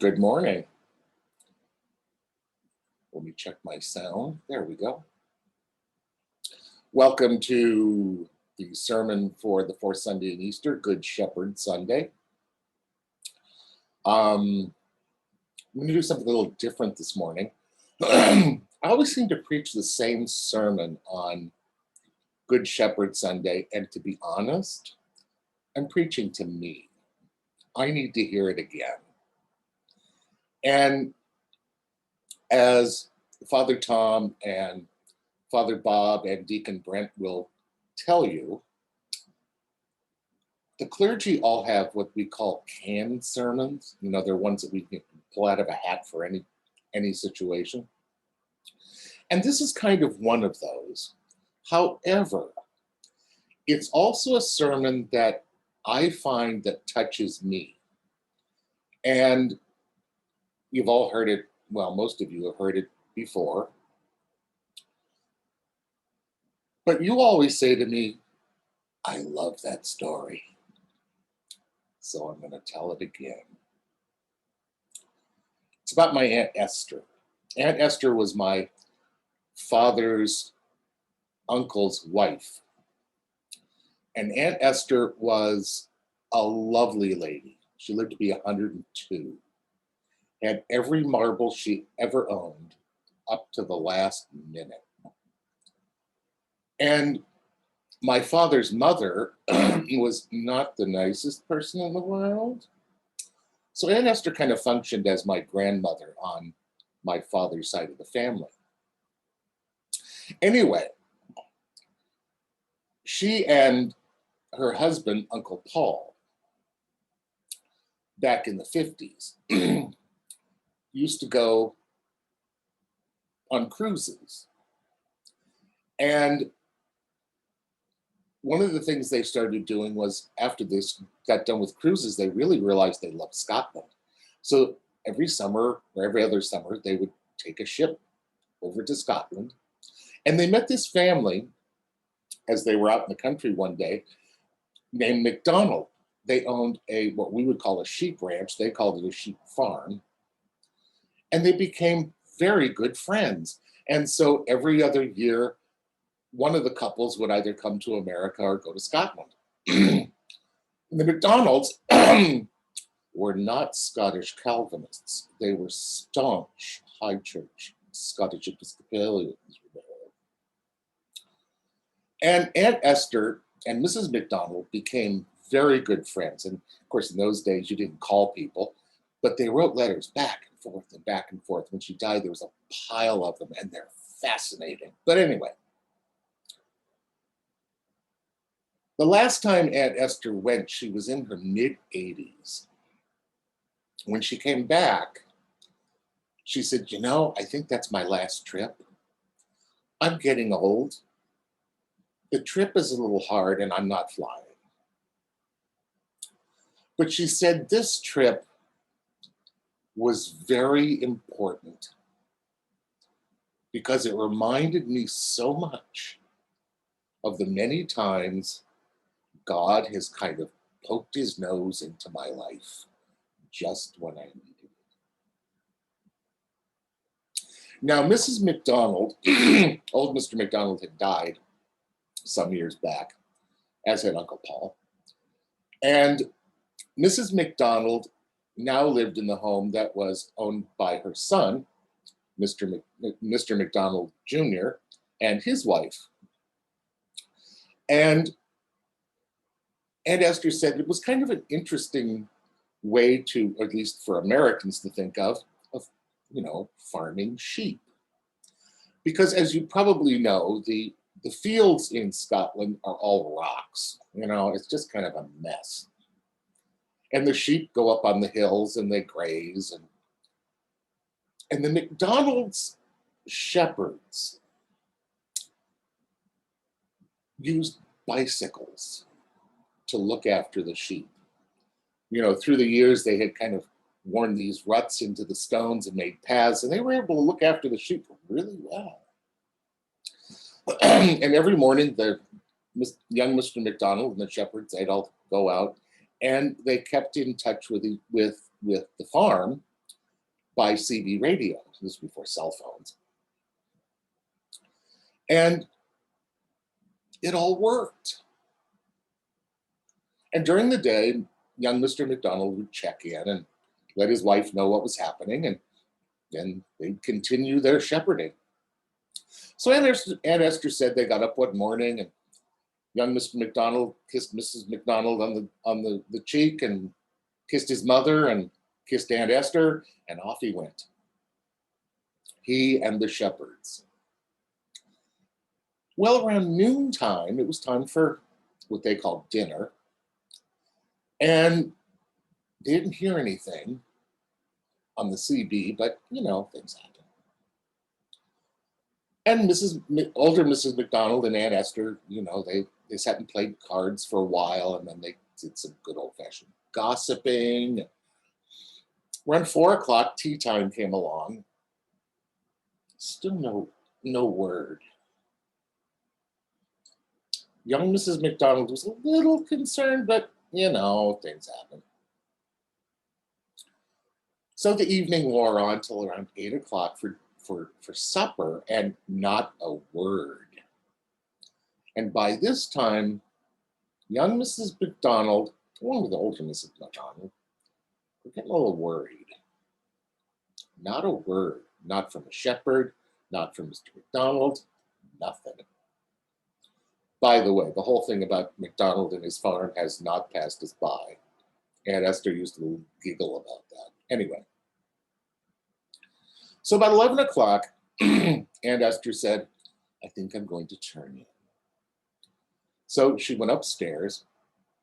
Good morning. Let me check my sound. There we go. Welcome to the sermon for the fourth Sunday in Easter, Good Shepherd Sunday. I'm going to do something a little different this morning. I always seem to preach the same sermon on Good Shepherd Sunday, and to be honest, I'm preaching to me. I need to hear it again. And as Father Tom and Father Bob and Deacon Brent will tell you, the clergy all have what we call canned sermons. You know, they're ones that we can pull out of a hat for any situation. And this is kind of one of those. However, it's also a sermon that I find that touches me. And you've all heard it, well, most of you have heard it before. But you always say to me, I love that story. So I'm going to tell it again. It's about my Aunt Esther. Aunt Esther was my father's uncle's wife. And Aunt Esther was a lovely lady. She lived to be 102. Had every marble she ever owned up to the last minute. And my father's mother was not the nicest person in the world. So Aunt Esther kind of functioned as my grandmother on my father's side of the family. Anyway, she and her husband, Uncle Paul, back in the 50s, used to go on cruises. And one of the things they started doing was, after they got done with cruises, they really realized they loved Scotland. So every summer or every other summer, they would take a ship over to Scotland. And they met this family as they were out in the country one day named MacDonald. They owned what we would call a sheep ranch. They called it a sheep farm. And they became very good friends. And so every other year, one of the couples would either come to America or go to Scotland. The MacDonalds were not Scottish Calvinists. They were staunch high church Scottish Episcopalians. And Aunt Esther and Mrs. MacDonald became very good friends. And of course, in those days, you didn't call people, but they wrote letters back and forth and back and forth. When she died, there was a pile of them, and they're fascinating. But anyway, the last time Aunt Esther went, she was in her mid-80s. When she came back, she said, I think that's my last trip. I'm getting old. The trip is a little hard and I'm not flying. But she said this trip was very important because it reminded me so much of the many times God has kind of poked his nose into my life just when I needed it. Now, Mrs. MacDonald, old Mr. MacDonald had died some years back, as had Uncle Paul. And Mrs. MacDonald now lived in the home that was owned by her son, Mr. MacDonald Jr., and his wife. And Aunt Esther said it was kind of an interesting way to, at least for Americans to think of farming sheep. Because as you probably know, the fields in Scotland are all rocks. It's just kind of a mess. And the sheep go up on the hills and they graze. And the MacDonald's shepherds used bicycles to look after the sheep. Through the years, they had kind of worn these ruts into the stones and made paths, and they were able to look after the sheep really well. And every morning, the young Mr. MacDonald and the shepherds, they'd all go out, and they kept in touch with the farm by CB radio. This was before cell phones. And it all worked. And during the day, young Mr. McDonald would check in and let his wife know what was happening, and then they'd continue their shepherding. So Aunt Esther said they got up one morning, and young Mr. McDonald kissed Mrs. McDonald on the cheek, and kissed his mother, and kissed Aunt Esther, and off he went. He and the shepherds. Well, around noontime, it was time for what they called dinner. And they didn't hear anything on the CB, but things happen. And older Mrs. McDonald and Aunt Esther, they sat and played cards for a while, and then they did some good old-fashioned gossiping. Around 4 o'clock, tea time came along. Still no word. Young Mrs. McDonald was a little concerned, but things happen. So the evening wore on till around 8 o'clock for supper, and not a word. And by this time, young Mrs. McDonald, along with the older Mrs. McDonald, were getting a little worried. Not a word, not from a shepherd, not from Mr. McDonald, nothing. By the way, the whole thing about McDonald and his farm has not passed us by. Aunt Esther used to giggle about that. Anyway, so about 11 o'clock, Aunt Esther said, I think I'm going to turn in. So she went upstairs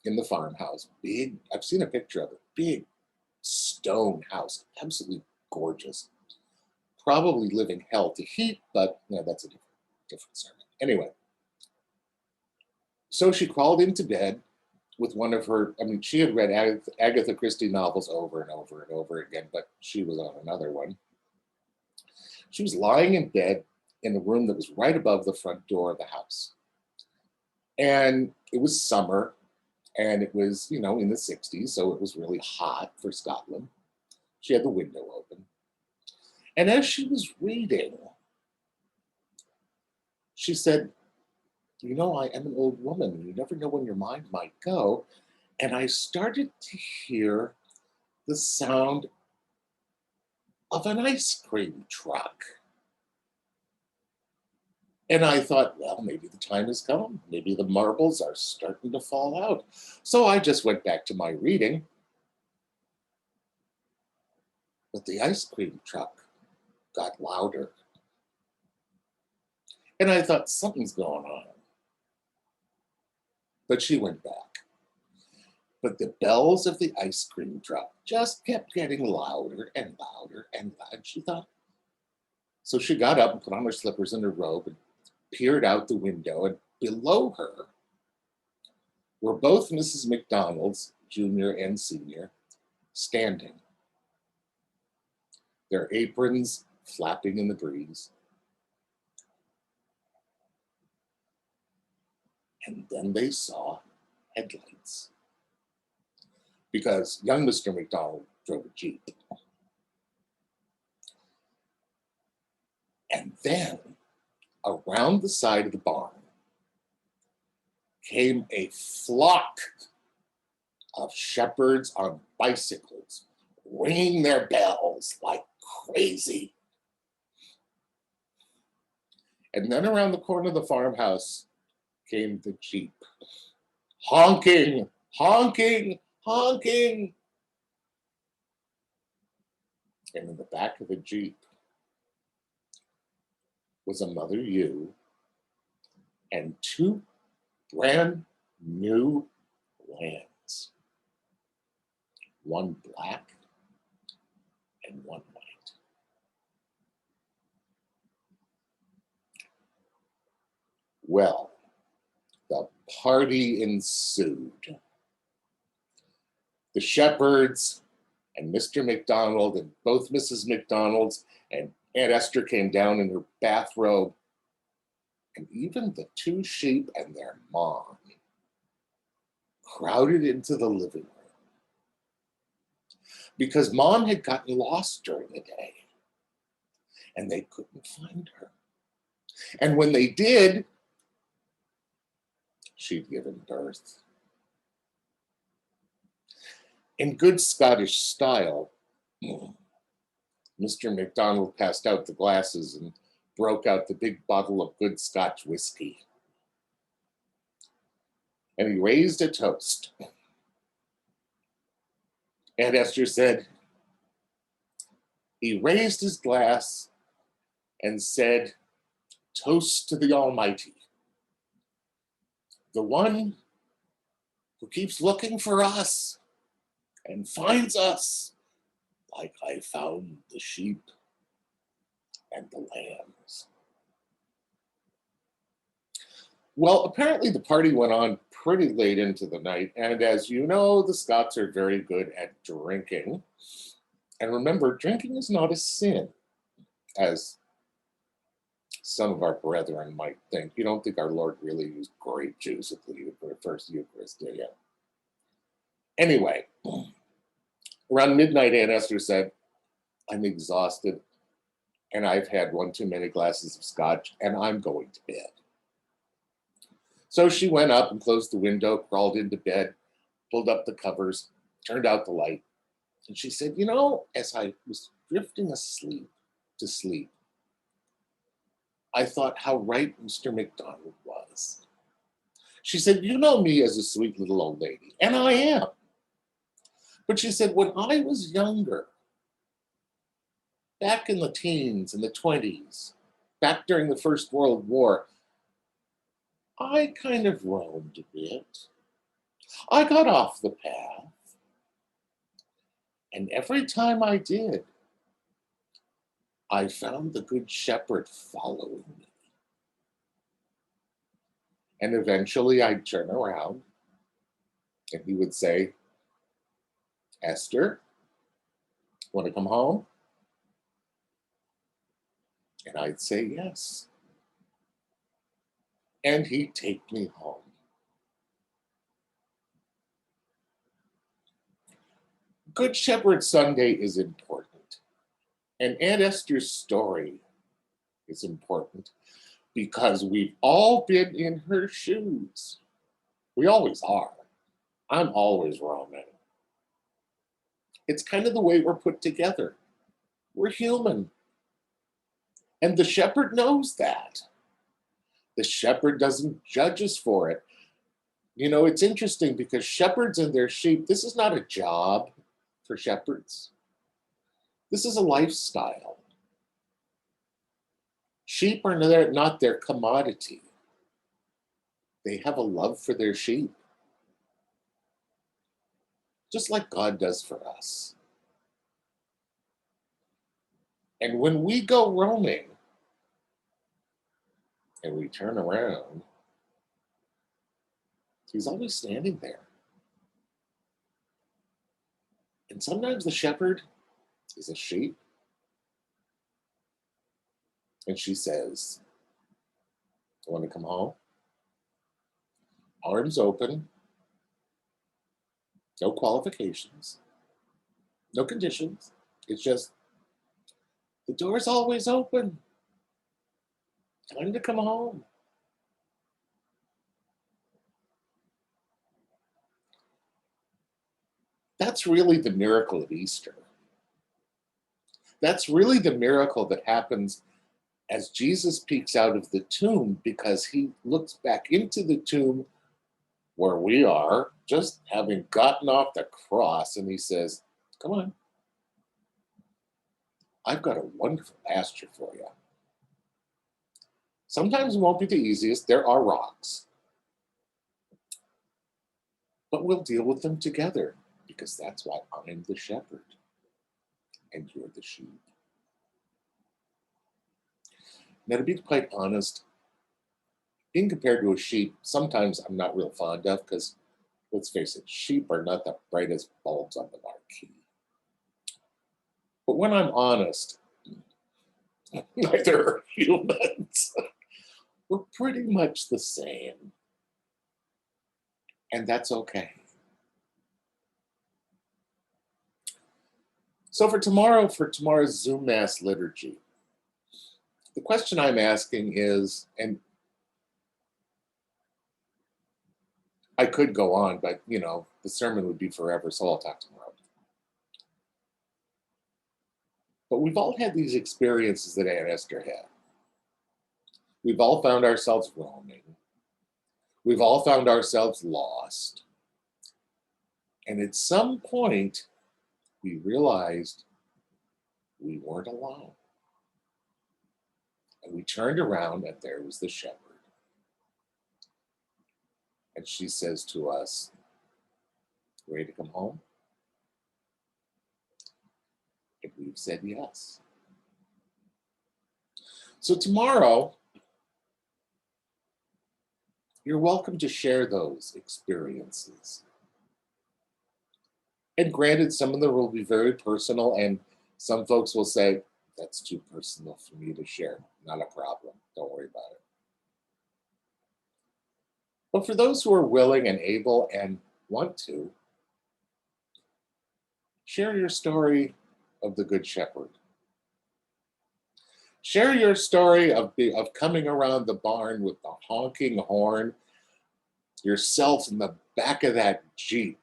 in the farmhouse. Big, I've seen a picture of it, big stone house, absolutely gorgeous. Probably living hell to heat, but that's a different sermon. Anyway, so she crawled into bed with one of her, she had read Agatha Christie novels over and over and over again, but she was on another one. She was lying in bed in a room that was right above the front door of the house. And it was summer, and it was, in the 60s, so it was really hot for Scotland. She had the window open. And as she was reading, she said, I am an old woman, and you never know when your mind might go. And I started to hear the sound of an ice cream truck. And I thought, well, maybe the time has come. Maybe the marbles are starting to fall out. So I just went back to my reading. But the ice cream truck got louder. And I thought, something's going on. But she went back. But the bells of the ice cream truck just kept getting louder and louder and louder. She thought. So she got up and put on her slippers and her robe and peered out the window. And below her were both Mrs. McDonald's, Junior and Senior, standing. Their aprons flapping in the breeze. And then they saw headlights. Because young Mr. McDonald drove a Jeep. And then, around the side of the barn, came a flock of shepherds on bicycles, ringing their bells like crazy. And then around the corner of the farmhouse came the Jeep, honking, honking, honking. And in the back of the Jeep was a mother ewe and 2 brand new lambs, one black and one white. Well, the party ensued. The shepherds and Mr. McDonald and both Mrs. McDonald's and Aunt Esther came down in her bathrobe, and even the 2 sheep and their mom crowded into the living room. because Mom had gotten lost during the day and they couldn't find her. And when they did, she'd given birth. In good Scottish style, Mr. McDonald passed out the glasses and broke out the big bottle of good Scotch whiskey. And he raised a toast. Aunt Esther said, he raised his glass and said, "Toast to the Almighty, the one who keeps looking for us and finds us like I found the sheep and the lambs." Well, apparently the party went on pretty late into the night, and as you know, the Scots are very good at drinking. And remember, drinking is not a sin, as some of our brethren might think. You don't think our Lord really used grape juice at the first Eucharist, do you? Anyway, around midnight, Aunt Esther said, "I'm exhausted, and I've had one too many glasses of scotch, and I'm going to bed." So she went up and closed the window, crawled into bed, pulled up the covers, turned out the light, and she said, "You know, as I was drifting to sleep, I thought how right Mr. McDonald was." She said, "You know me as a sweet little old lady, and I am. But," she said, "when I was younger, back in the teens and the 20s, back during the First World War, I kind of roamed a bit. I got off the path. And every time I did, I found the Good Shepherd following me. And eventually I'd turn around and he would say, 'Esther, want to come home?' And I'd say yes. And he'd take me home. Good Shepherd Sunday is important. And Aunt Esther's story is important because we've all been in her shoes. We always are. I'm always roaming. It's kind of the way we're put together. We're human. And the shepherd knows that. The shepherd doesn't judge us for it. You know, it's interesting because shepherds and their sheep, this is not a job for shepherds. This is a lifestyle. Sheep are not their commodity. They have a love for their sheep, just like God does for us. And when we go roaming and we turn around, he's always standing there. And sometimes the shepherd is a sheep. And she says, "Want to come home?" Arms open, no qualifications, no conditions. It's just, the door's always open. Time to come home. That's really the miracle of Easter. That's really the miracle that happens as Jesus peeks out of the tomb, because he looks back into the tomb where we are, just having gotten off the cross, and he says, "Come on. I've got a wonderful pasture for you. Sometimes it won't be the easiest. There are rocks. But we'll deal with them together, because that's why I'm the shepherd and you're the sheep." Now, to be quite honest, being compared to a sheep, sometimes I'm not real fond of, because let's face it, sheep are not the brightest bulbs on the marquee. But when I'm honest, neither are humans. We're pretty much the same. And that's okay. So for tomorrow's Zoom Mass liturgy, the question I'm asking is, and I could go on, but the sermon would be forever, so I'll talk tomorrow. But we've all had these experiences that Aunt Esther had. We've all found ourselves roaming. We've all found ourselves lost. And at some point, we realized we weren't alone. And we turned around, and there was the shepherd. And she says to us, ready to come home? And we've said yes. So tomorrow, you're welcome to share those experiences. And granted, some of them will be very personal, and some folks will say, that's too personal for me to share. Not a problem. Don't worry about it. But for those who are willing and able and want to, share your story of the Good Shepherd. Share your story of coming around the barn with the honking horn, yourself in the back of that Jeep,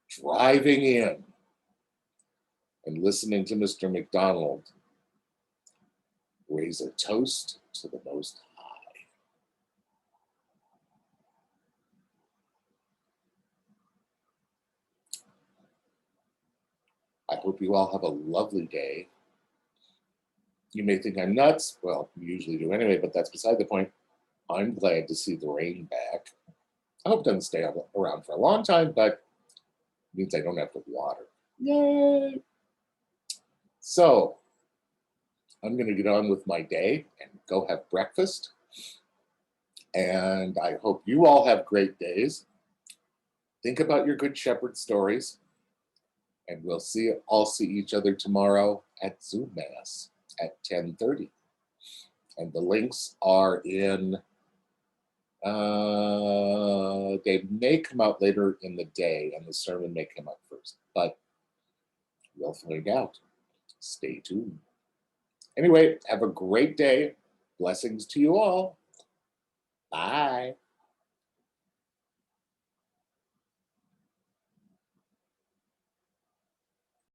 driving in and listening to Mr. McDonald raise a toast to the Most High. I hope you all have a lovely day. You may think I'm nuts. Well, you usually do anyway, but that's beside the point. I'm glad to see the rain back. I hope it doesn't stay around for a long time, but it means I don't have to water. Yay! So, I'm going to get on with my day and go have breakfast. And I hope you all have great days. Think about your Good Shepherd stories. And we'll all see each other tomorrow at Zoom Mass at 10:30. And the links are in, they may come out later in the day, and the sermon may come out first. But we'll find out. Stay tuned. Anyway, have a great day. Blessings to you all. Bye.